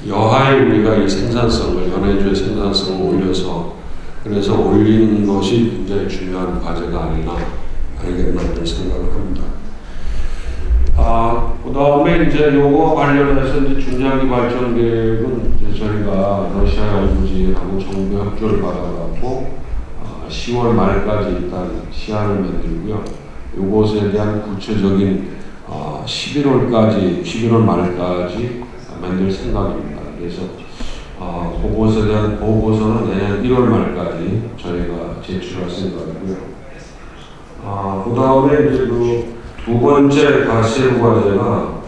여하에 우리가 이 생산성을, 연해주의 생산성을 올려서 그래서 올리는 것이 굉장히 중요한 과제가 아니겠나 그런 생각을 합니다. 그 다음에 이제 요거 관련해서 이제 중장기 발전 계획은 이제 저희가 러시아 연구진하고 정부 협조를 받아갖고 10월 말까지 일단 시한을 만들고요. 요것에 대한 구체적인 11월 말까지 만들 생각입니다. 그래서 그것에 대한 보고서는 내년 1월 말까지 저희가 제출할 생각이고요. 그 다음에 이제 두 번째 가시부 과제가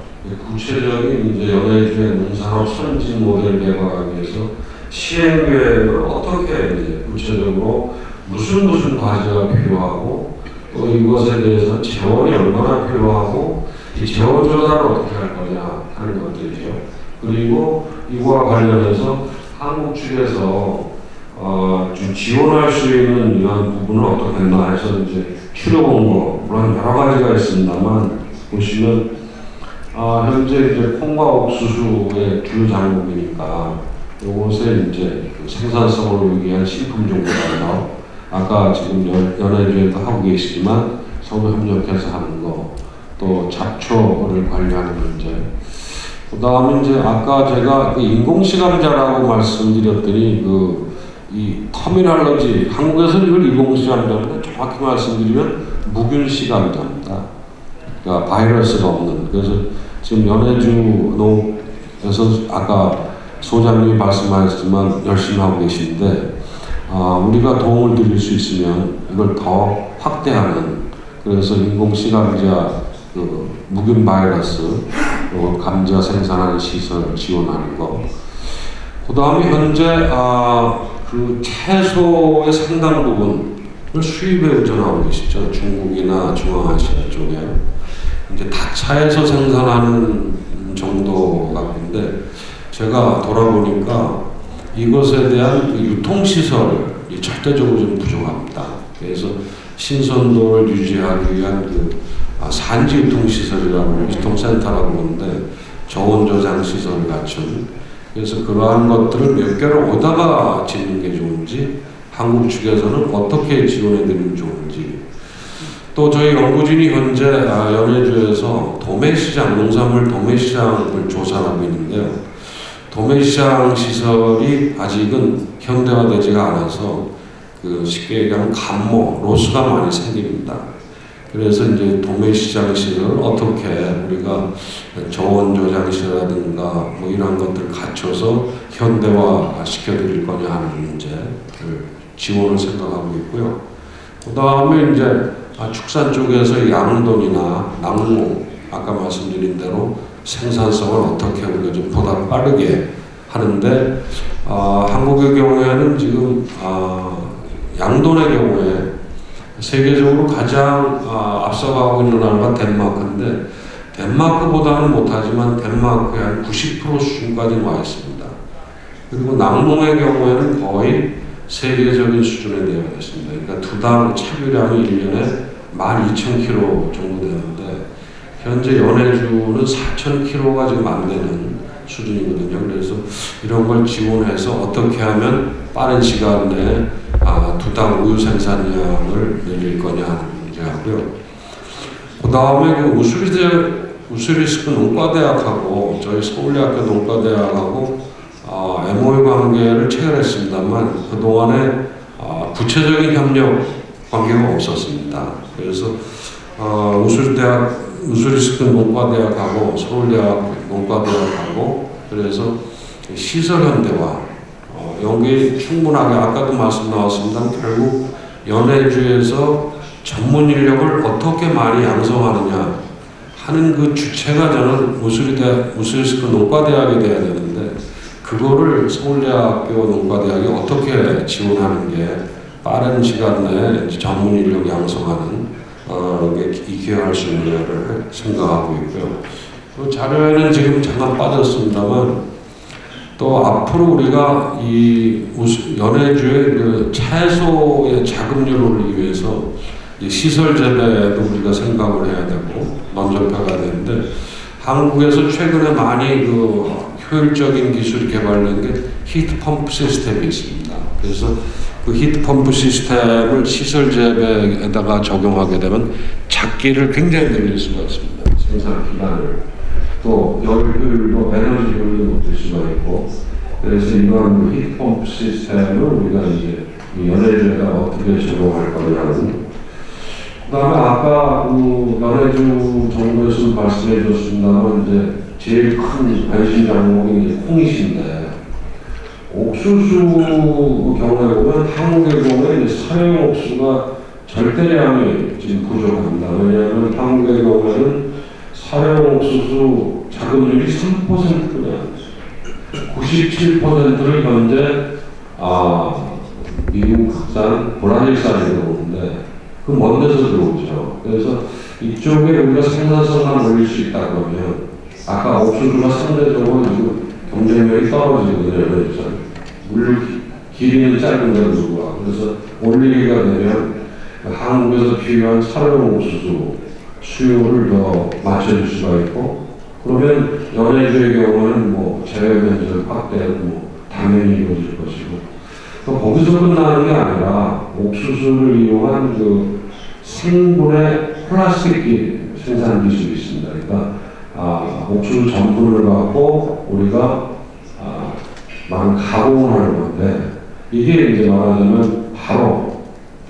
구체적인 이제 연해주의 농산업 선진 모델 개발하기 위해서 시행 계획을 어떻게 이제 구체적으로 무슨 과제가 필요하고 또 이것에 대해서 재원이 얼마나 필요하고 이 재원 조달을 어떻게 할 거냐 하는 것들이죠. 그리고 이거와 관련해서 한국 측에서 좀 지원할 수 있는 이런 부분은 어떻게 했나 해서 이제 추려본 거 물론 여러 가지가 있습니다만 보시면 현재 이제 콩과 옥수수의 주 작물이니까 이것에 이제 그 생산성을 올리기 위한 신품 정보가 아까 지금 연해주에도 하고 계시지만 서로 협력해서 하는 거, 또 잡초를 관리하는 문제. 그 다음에 이제 아까 제가 그 인공시감자라고 말씀드렸더니 이 터미널러지 한국에서는 이걸 인공시감자인데 정확히 말씀드리면 무균시감자입니다. 그러니까 바이러스가 없는. 그래서 지금 연해주 농에서 아까 소장님이 말씀하셨지만 열심히 하고 계신데 우리가 도움을 드릴 수 있으면 이걸 더 확대하는 그래서 인공시감자 무균 바이러스 감자 생산하는 시설 지원하는 거. 그 다음에 현재 그 채소의 상당 부분을 수입에 의존하고 계시죠. 중국이나 중앙아시아 쪽에 이제 다차에서 생산하는 정도 같은데 제가 돌아보니까 이것에 대한 유통시설이 절대적으로 좀 부족합니다. 그래서 신선도를 유지하기 위한 산지 유통시설이라고 유통센터라고 하는데 저온 저장 시설을 갖춘 그래서 그러한 것들을 몇 개를 오다가 짓는 게 좋은지 한국 측에서는 어떻게 지원해 드리면 좋은지 또 저희 연구진이 현재 연해주에서 도매시장 농산물 도매시장을 조사하고 있는데요. 도매시장 시설이 아직은 현대화되지가 않아서 쉽게 얘기하면 감모 로스가 많이 생깁니다. 그래서 이제 도매시장 시설을 어떻게 우리가 저온 저장시라든가 뭐 이런 것들 갖춰서 현대화 시켜드릴 거냐 하는 문제를 지원을 생각하고 있고요. 그 다음에 이제 축산 쪽에서 양돈이나 낙농 아까 말씀드린 대로 생산성을 어떻게 우리가 좀 보다 빠르게 하는데 한국의 경우에는 지금 양돈의 경우에 세계적으로 가장 앞서가고 있는 나라가 덴마크인데 덴마크보다는 못하지만 덴마크의 한 90% 수준까지 와 있습니다. 그리고 낙농의 경우에는 거의 세계적인 수준에 되어 있습니다. 그러니까 두당 차비량이 1년에 12,000kg 정도 되는데 현재 연해주는 4,000kg가 지금 안 되는 수준이거든요. 그래서 이런 걸 지원해서 어떻게 하면 빠른 시간 내에 두당 우유 생산량을 늘릴 거냐 하는 문제하고요. 그 다음에 우수리스크 농과대학하고 저희 서울대학교 농과대학하고 MOU 관계를 체결했습니다만 그동안에 구체적인 협력 관계가 없었습니다. 그래서 우수리스크 농과대학하고 서울대학 농과대학하고 그래서 시설 현대화 여기 충분하게 아까도 말씀 나왔습니다. 결국 연해주에서 전문 인력을 어떻게 많이 양성하느냐 하는 그 주체가 저는 우수리스크 농과대학이 돼야 되는데 그거를 서울대학교 농과대학이 어떻게 지원하는 게 빠른 시간 내에 전문 인력 양성하는 이 기여할 수 있는가를 생각하고 있고요. 그 자료에는 지금 잠깐 빠졌습니다만 또 앞으로 우리가 이 연해주의 그 채소의 자급률을 올리기 위해서 시설 재배도 우리가 생각을 해야 되고 먼저 펴야 되는데 한국에서 최근에 많이 효율적인 기술이 개발된 게 히트 펌프 시스템이 있습니다. 그래서 그 히트 펌프 시스템을 시설 재배에다가 적용하게 되면 작기를 굉장히 늘릴 수가 있습니다. 생산 기간을 또 열 효율도 에너지 효율도 높일 수가 있고 그래서 이러한 히트 펌프 시스템을 우리가 이제 연해주에다 어떻게 적용할 거냐는 그다음에 아까 그 연해주 정부에서 말씀해 주셨습니다만 이제 제일 큰 관심 종목이 이제 콩이신데 옥수수 경우에 보면 한국의 경우에 이제 사용 옥수수가 절대량이 지금 부족합니다. 왜냐하면 한국의 경우에는 사용 옥수수 자급률이 3%냐 97%를 현재 미국산, 브라질산이 들어오는데 그 먼 데서 들어오죠. 그래서 이쪽에 우리가 생산성만 올릴 수 있다 그러면 아까 옥수수가 상대적으로 지금 경쟁력이 떨어지거든요. 물류 길이는 짧은데도 불구하고 그래서 올리기가 되면 한국에서 필요한 사료용 옥수수 수요를 더 맞춰줄 수가 있고 그러면 연해주의 경우는 뭐 제외 면적 확대는 뭐 당연히 이루어질 것이고 또 거기서 끝나는 게 아니라 옥수수를 이용한 그 생분해 플라스틱 생산 기술이 있습니다. 그러니까 옥수수 전분을 갖고 우리가 많은 가공을 하는 건데 이게 이제 말하자면 바로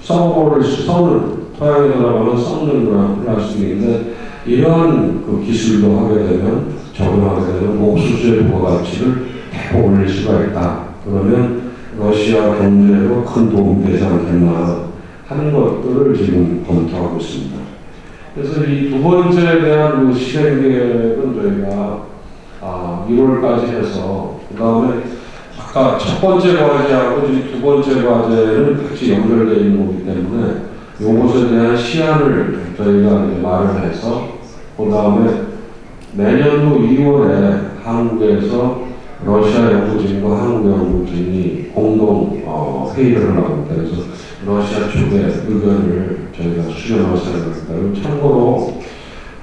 썩는 토양에 들어가면 썩는 그런 플라스틱인데 이러한 그 기술도 하게 되면 적용하게 되면 옥수수의 부가가치를 대폭 올릴 수가 있다. 그러면 러시아 경제로 큰 도움이 되지 않겠나 하는 것들을 지금 검토하고 있습니다. 그래서 이 두 번째에 대한 그 실행 계획은 저희가 1월까지 해서 그 다음에 아까 첫 번째 과제하고 두 번째 과제는 같이 연결되어 있는 거기 때문에 이것에 대한 시한을 저희가 이제 마련해서 그 다음에 내년도 2월에 한국에서 러시아 연구진과 한국 연구진이 공동 회의를 하고 있다. 그래서 러시아 쪽의 의견을 저희가 수렴할 생각입니다. 참고로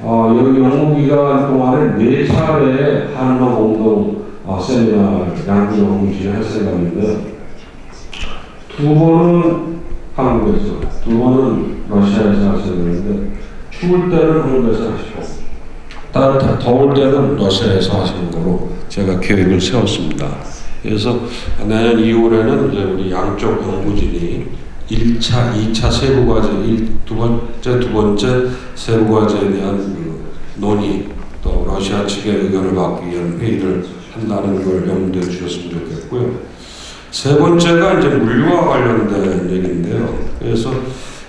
여기 연구기간 동안에 4차례 한러 공동 세미나 양국 연구진을 할 생각인데 2번은 한국에서, 2번은 러시아에서 할 생각인데 추울 때는 한국에서 하시고 더울 때는 러시아에서 하시는 거로 제가 계획을 세웠습니다. 그래서 내년 2월에는 이제 우리 양쪽 연구진이 1차, 2차 세부과제, 두 번째 세부과제에 대한 그 논의, 또 러시아 측의 의견을 받기 위한 회의를 한다는 걸 염두에 주셨으면 좋겠고요. 세 번째가 이제 물류와 관련된 얘기인데요. 그래서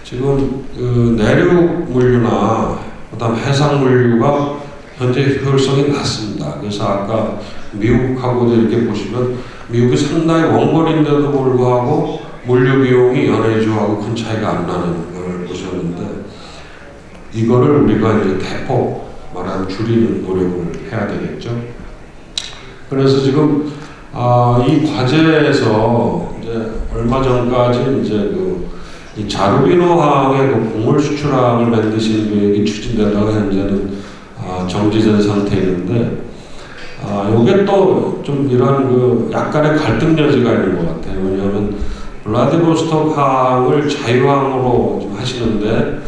지금 그 내륙 물류나 그다음 해상 물류가 현재 효율성이 낮습니다. 그래서 아까 미국하고도 이렇게 보시면 미국이 상당히 원거리인데도 불구하고 물류 비용이 연해주하고 큰 차이가 안 나는 걸 보셨는데 이거를 우리가 이제 대폭 말하면 줄이는 노력을 해야 되겠죠. 그래서 지금 이 과제에서 이제 얼마 전까지 이제 이 자루비노항의 그 곡물 수출항을 만드시는 계획이 추진되다가 현재는 정지된 상태인데 요게 또 좀 이런 그 약간의 갈등 여지가 있는 것 같아요. 왜냐하면 블라디보스토크 항을 자유항으로 좀 하시는데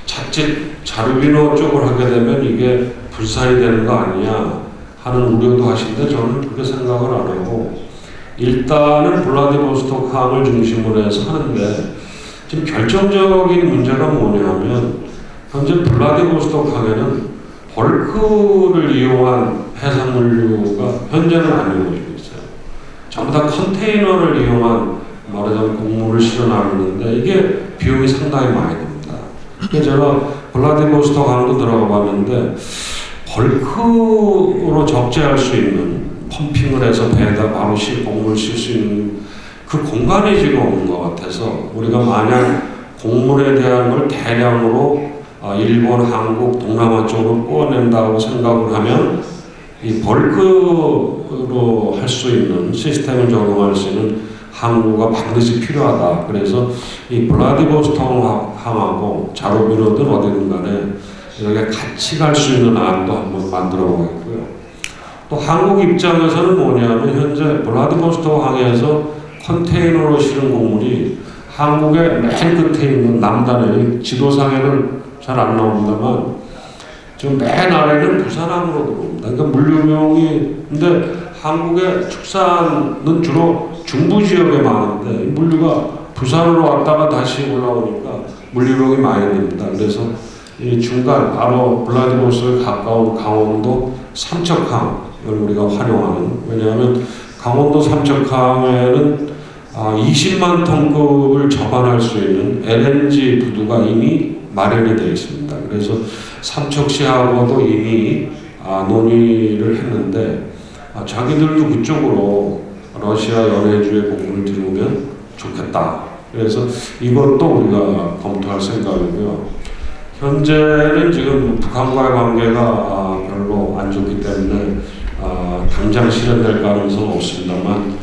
자칫 자루비노 쪽을 하게 되면 이게 분산이 되는 거 아니냐 하는 우려도 하시는데 저는 그렇게 생각을 안 하고 일단은 블라디보스토크 항을 중심으로 해서 하는데 지금 결정적인 문제가 뭐냐면 현재 블라디보스토크 항에는 벌크를 이용한 해상물류가 현재는 안 이루어지고 있어요. 전부 다 컨테이너를 이용한 말하자면 곡물을 실어 나르는데 이게 비용이 상당히 많이 듭니다. 제가 블라디보스토크 항도 들어가 봤는데 벌크로 적재할 수 있는 펌핑을 해서 배에다 바로 곡물 실 수 있는 그 공간이 지금 없는 것 같아서 우리가 만약 곡물에 대한 걸 대량으로 일본, 한국, 동남아 쪽으로 뽑아낸다고 생각을 하면 이 벌크로 할 수 있는 시스템을 적용할 수 있는 항구가 반드시 필요하다. 그래서 이 블라디보스토크 항하고 자루비노든 어디든 간에 이렇게 같이 갈 수 있는 안도 한번 만들어 보겠고요. 또 한국 입장에서는 뭐냐면 현재 블라디보스토크 항에서 컨테이너로 실은 곡물이 한국의 맨 끝에 있는 남단에 지도상에는 잘 안 나옵니다만 지금 맨 아래는 부산항으로 들어옵니다. 그러니까 물류용이 근데 한국의 축산은 주로 중부 지역에 많은데 물류가 부산으로 왔다가 다시 올라오니까 물류용이 많이 됩니다. 그래서 이 중간 바로 블라디보스토크에 가까운 강원도 삼척항을 우리가 활용하는 왜냐하면 강원도 삼척항에는 20만 톤급을 접안할 수 있는 LNG 부두가 이미 마련이 되어 있습니다. 그래서 삼척시하고도 이미 논의를 했는데 자기들도 그쪽으로 러시아 연해주의 곡물을 들어오면 좋겠다. 그래서 이것도 우리가 검토할 생각이고요. 현재는 지금 북한과의 관계가 별로 안 좋기 때문에 당장 실현될 가능성은 없습니다만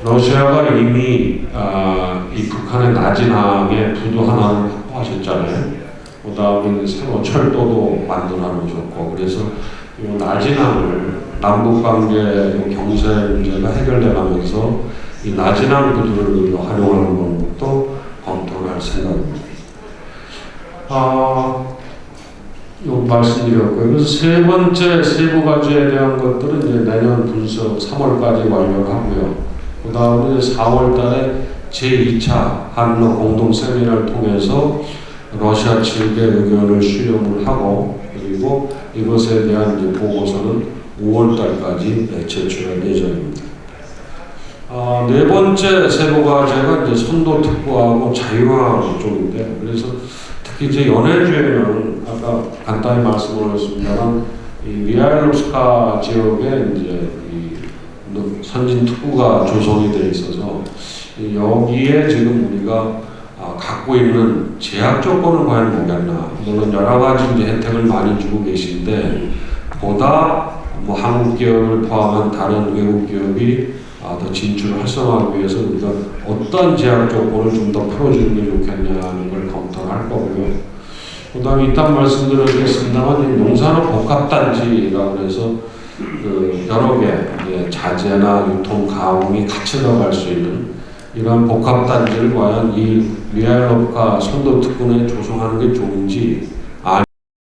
러시아가 이미 이 북한의 나진항에 부두 하나를 확보하셨잖아요. 그 다음에 새로 철도도 만들어놓으셨고 그래서 이 나진항을 남북관계 경제 문제가 해결돼가면서 이 나진항 부두를 활용하는 것도 검토를 할 생각입니다. 요 말씀드렸고요. 그래서 세 번째 세부 과제에 대한 것들은 이제 내년 분석 3월까지 완료를 하고요. 그 다음에 4월달에 제2차 한러 공동 세미나를 통해서 러시아 측의 의견을 수렴을 하고 그리고 이것에 대한 이제 보고서는 5월달까지 제출할 예정입니다. 네 번째 세부 과제가 이제 선도 특구하고 자유항 쪽인데 그래서 특히 이제 연해주에는 아까 간단히 말씀드렸습니다만 이 미하일롭스카 지역에 이제 이 선진 특구가 조성이 되어 있어서 여기에 지금 우리가 갖고 있는 제약 조건은 과연 뭐겠나? 물론 여러 가지 이제 혜택을 많이 주고 계신데 보다 뭐 한국 기업을 포함한 다른 외국 기업이 더 진출을 활성화하기 위해서 우리가 어떤 제약 조건을 좀 더 풀어주는 게 좋겠냐는 걸 검토를 할 거고요. 그 다음에 이딴 말씀드리겠습니다만 농산업 복합단지라고 해서 여러 개 자재나 유통, 가공이 같이 들어갈 수 있는 이런 복합단지를 과연 이 미하일롭카 선도 특구에 조성하는 게 좋은지